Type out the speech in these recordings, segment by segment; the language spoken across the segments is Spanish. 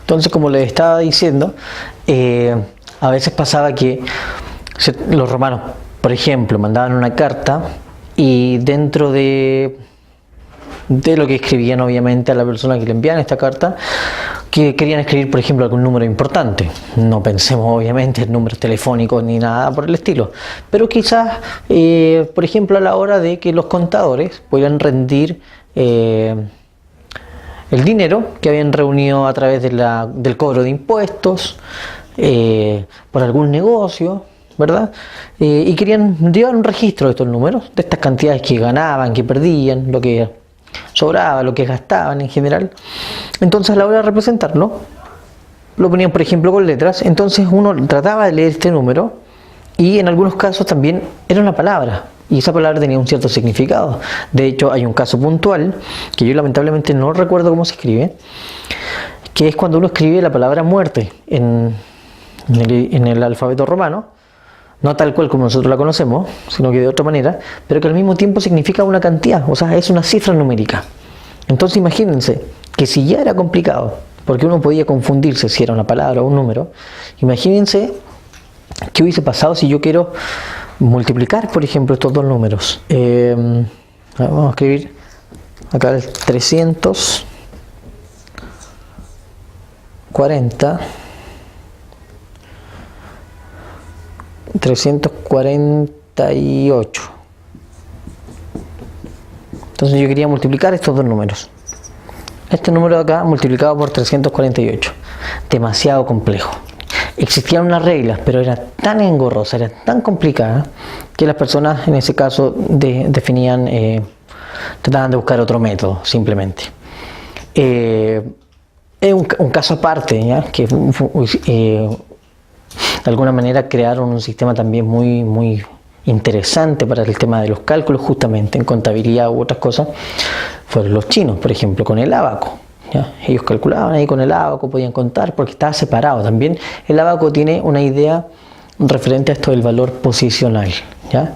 Entonces, como les estaba diciendo, a veces pasaba que los romanos, por ejemplo, mandaban una carta y dentro de lo que escribían, obviamente, a la persona que le enviaban esta carta, que querían escribir, por ejemplo, algún número importante. No pensemos, obviamente, en números telefónicos ni nada por el estilo, pero quizás, por ejemplo, a la hora de que los contadores puedan rendir el dinero que habían reunido a través del cobro de impuestos por algún negocio, ¿verdad? Y querían llevar un registro de estos números, de estas cantidades que ganaban, que perdían, lo que sobraba, lo que gastaban en general. Entonces, a la hora de representarlo, lo ponían, por ejemplo, con letras. Entonces uno trataba de leer este número y en algunos casos también era una palabra, y esa palabra tenía un cierto significado. De hecho, hay un caso puntual que yo lamentablemente no recuerdo cómo se escribe, que es cuando uno escribe la palabra muerte en el alfabeto romano, no tal cual como nosotros la conocemos, sino que de otra manera, pero que al mismo tiempo significa una cantidad, o sea, es una cifra numérica. Entonces imagínense que si ya era complicado, porque uno podía confundirse si era una palabra o un número, imagínense qué hubiese pasado si yo quiero multiplicar, por ejemplo, estos dos números. Vamos a escribir acá el 348. Entonces yo quería multiplicar estos dos números. Este número de acá multiplicado por 348. Demasiado complejo. Existían unas reglas, pero era tan engorrosa, era tan complicada, que las personas en ese caso trataban de buscar otro método, simplemente. Es un caso aparte, ¿ya? Que de alguna manera crearon un sistema también muy, muy interesante para el tema de los cálculos, justamente en contabilidad u otras cosas. Fueron los chinos, por ejemplo, con el ábaco, ¿ya? Ellos calculaban ahí con el ábaco, podían contar porque estaba separado. También el ábaco tiene una idea referente a esto del valor posicional, ¿ya?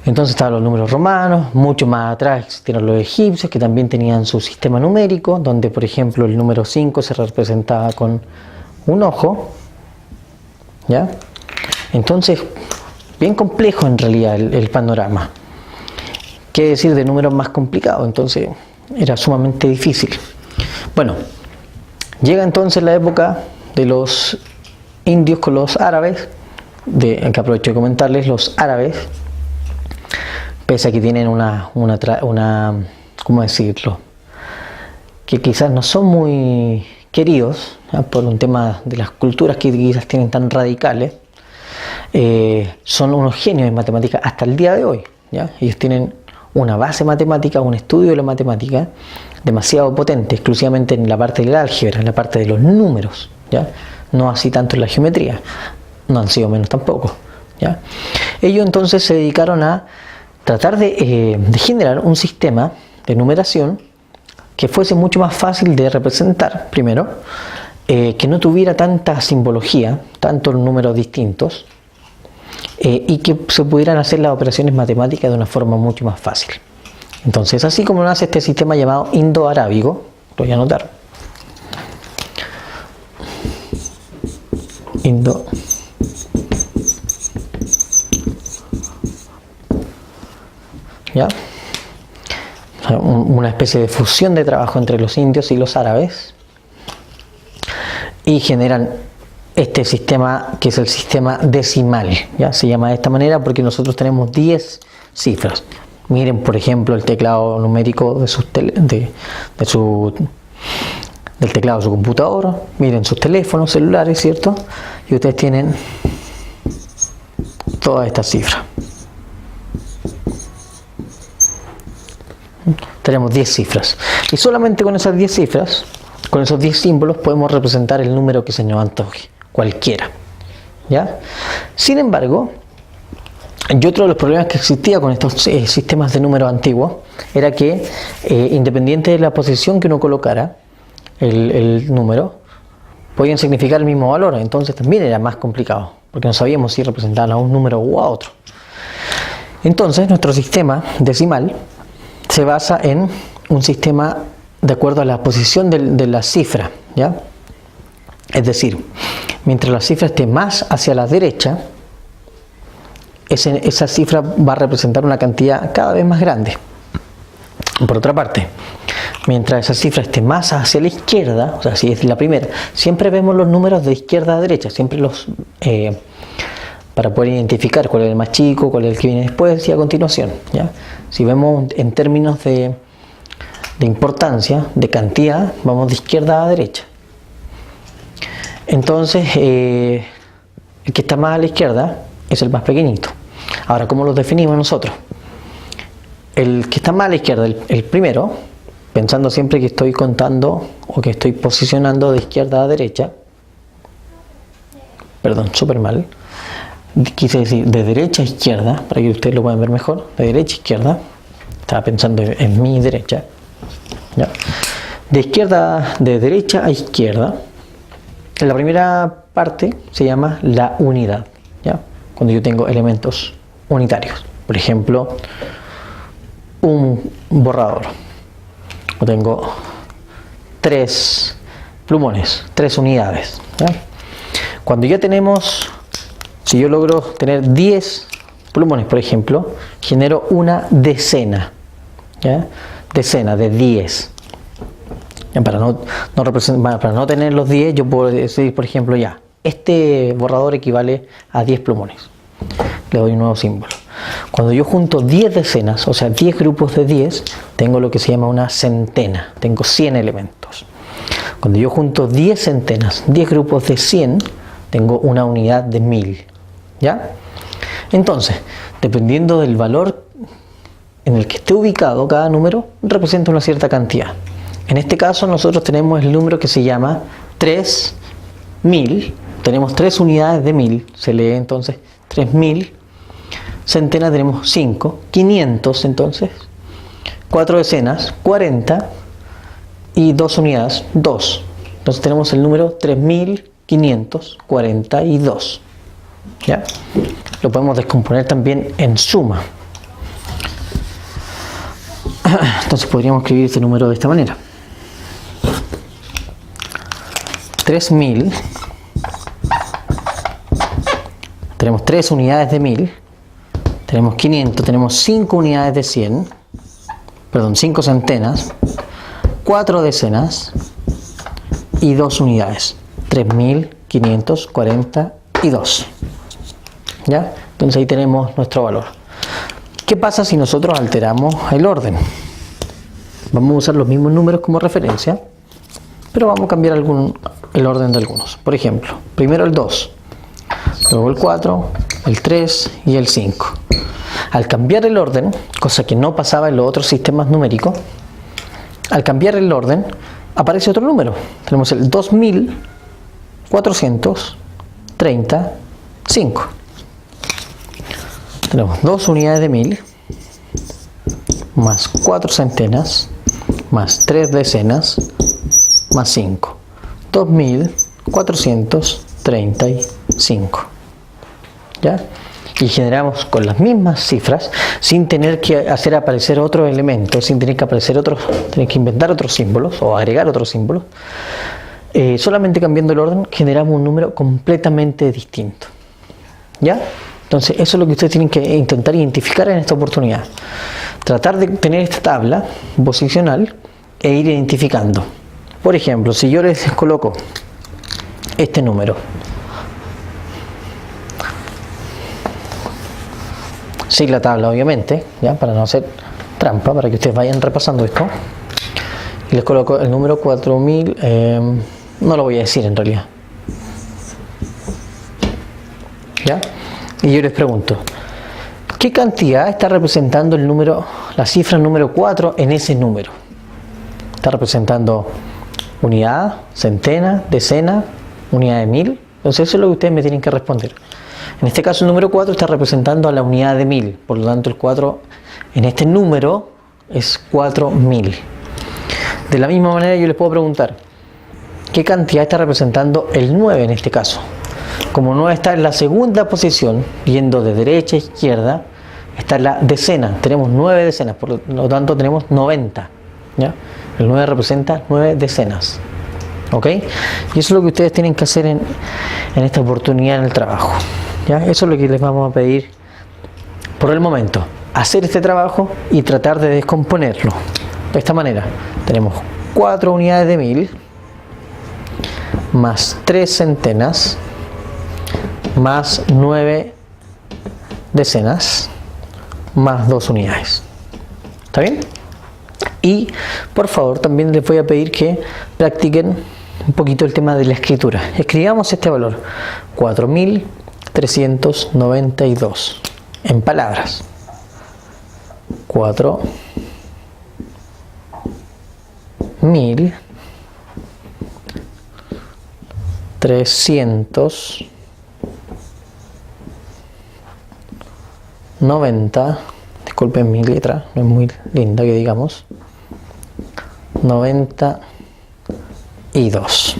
Entonces estaban los números romanos, mucho más atrás existieron los egipcios, que también tenían su sistema numérico, donde por ejemplo el número 5 se representaba con un ojo, ¿ya? Entonces, bien complejo en realidad el panorama. ¿Qué decir de números más complicados? Entonces, era sumamente difícil. Bueno, llega entonces la época de los indios con los árabes, que aprovecho de comentarles, los árabes, pese a que tienen una ¿cómo decirlo?, que quizás no son muy queridos, ¿ya?, por un tema de las culturas que quizás tienen tan radicales, son unos genios en matemáticas hasta el día de hoy, ¿ya? Ellos tienen una base matemática, un estudio de la matemática demasiado potente, exclusivamente en la parte del álgebra, en la parte de los números, ¿ya? No así tanto en la geometría, no han sido menos tampoco, ¿ya? Ellos entonces se dedicaron a tratar de generar un sistema de numeración que fuese mucho más fácil de representar, primero, que no tuviera tanta simbología, tantos números distintos, y que se pudieran hacer las operaciones matemáticas de una forma mucho más fácil. Entonces, así como nace este sistema llamado indo-arábigo, lo voy a anotar. ¿Ya? Una especie de fusión de trabajo entre los indios y los árabes, y generan este sistema que es el sistema decimal, ¿ya? Se llama de esta manera porque nosotros tenemos 10 cifras. Miren, por ejemplo, el teclado numérico del teclado de su computadora, miren sus teléfonos celulares, ¿cierto? Y ustedes tienen todas estas cifras. Tenemos 10 cifras. Y solamente con esas 10 cifras, con esos 10 símbolos, podemos representar el número que se nos antoje, cualquiera, ¿ya? Sin embargo, y otro de los problemas que existía con estos sistemas de números antiguos era que, independiente de la posición que uno colocara el número, podían significar el mismo valor. Entonces también era más complicado, porque no sabíamos si representaban a un número u a otro. Entonces nuestro sistema decimal se basa en un sistema de acuerdo a la posición de la cifra, ¿ya? Es decir, mientras la cifra esté más hacia la derecha, esa cifra va a representar una cantidad cada vez más grande. Por otra parte, mientras esa cifra esté más hacia la izquierda, o sea, si es la primera, siempre vemos los números de izquierda a derecha, siempre los para poder identificar cuál es el más chico, cuál es el que viene después y a continuación, ¿ya? Si vemos en términos de importancia, de cantidad, vamos de izquierda a derecha. Entonces, el que está más a la izquierda es el más pequeñito. Ahora, ¿cómo los definimos nosotros? El que está más a la izquierda, el primero, pensando siempre que estoy contando o que estoy posicionando de izquierda a derecha, perdón, súper mal, quise decir de derecha a izquierda, para que ustedes lo puedan ver mejor, de derecha a izquierda, estaba pensando en mi derecha, ¿ya? De derecha a izquierda, la primera parte se llama la unidad, ¿ya? Cuando yo tengo elementos unitarios, por ejemplo, un borrador, o tengo 3 plumones, 3 unidades, ¿ya? Cuando ya tenemos, si yo logro tener 10 plumones, por ejemplo, genero una decena, ¿ya? Decena de 10. Para no tener los 10, yo puedo decir, por ejemplo, ya, este borrador equivale a 10 plumones. Le doy un nuevo símbolo. Cuando yo junto 10 decenas, o sea, 10 grupos de 10, tengo lo que se llama una centena. Tengo 100 elementos. Cuando yo junto 10 centenas, 10 grupos de 100, tengo una unidad de 1000. ¿Ya? Entonces, dependiendo del valor en el que esté ubicado cada número, representa una cierta cantidad. En este caso, nosotros tenemos el número que se llama 3000. Tenemos 3 unidades de 1000. Se lee entonces 3000. Centenas tenemos 5. 500 entonces. 4 decenas, 40. Y 2 unidades, 2. Entonces tenemos el número 3542. ¿Ya? Lo podemos descomponer también en suma. Entonces podríamos escribir este número de esta manera. 3000. Tenemos 3 unidades de 1000. Tenemos 500. Tenemos 5 unidades de 100. Perdón, 5 centenas. 4 decenas. Y 2 unidades. 3542. ¿Ya? Entonces ahí tenemos nuestro valor. ¿Qué pasa si nosotros alteramos el orden? Vamos a usar los mismos números como referencia, pero vamos a cambiar el orden de algunos. Por ejemplo, primero el 2, luego el 4, el 3 y el 5. Al cambiar el orden, cosa que no pasaba en los otros sistemas numéricos, al cambiar el orden aparece otro número. Tenemos el 2435. Tenemos 2 unidades de 1000, más 4 centenas, más 3 decenas, más 5. 2435. ¿Ya? Y generamos con las mismas cifras, sin tener que hacer aparecer otros elementos, sin tener que tener que inventar otros símbolos o agregar otros símbolos. Solamente cambiando el orden generamos un número completamente distinto. ¿Ya? Entonces eso es lo que ustedes tienen que intentar identificar en esta oportunidad. Tratar de tener esta tabla posicional e ir identificando. Por ejemplo, si yo les coloco este número, sin la tabla obviamente, ¿ya? Para no hacer trampa, para que ustedes vayan repasando esto, y les coloco el número 4000, no lo voy a decir en realidad, ¿ya? Y yo les pregunto, ¿qué cantidad está representando el número, la cifra número 4 en ese número? ¿Está representando unidad, centena, decena, unidad de 1000? Entonces eso es lo que ustedes me tienen que responder. En este caso el número 4 está representando a la unidad de 1000, por lo tanto el 4 en este número es 4000. De la misma manera yo les puedo preguntar, ¿qué cantidad está representando el 9 en este caso? Como 9 está en la segunda posición, yendo de derecha a izquierda, está en la decena. Tenemos 9 decenas, por lo tanto tenemos 90. ¿Ya? El 9 representa 9 decenas. ¿Ok? Y eso es lo que ustedes tienen que hacer en esta oportunidad en el trabajo. ¿Ya? Eso es lo que les vamos a pedir por el momento. Hacer este trabajo y tratar de descomponerlo. De esta manera, tenemos 4 unidades de 1000 más 3 centenas más 9 decenas más 2 unidades. ¿Está bien? Y por favor también les voy a pedir que practiquen un poquito el tema de la escritura. Escribamos este valor, 4392 en palabras. 4390, disculpen mi letra, no es muy linda que digamos, 92,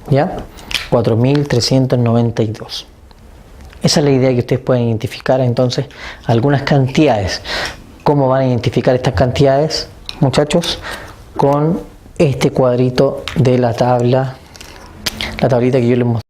¿ya? 4392. Esa es la idea, que ustedes pueden identificar entonces algunas cantidades. ¿Cómo van a identificar estas cantidades, muchachos? Con este cuadrito de la tabla, la tablita que yo les mostré.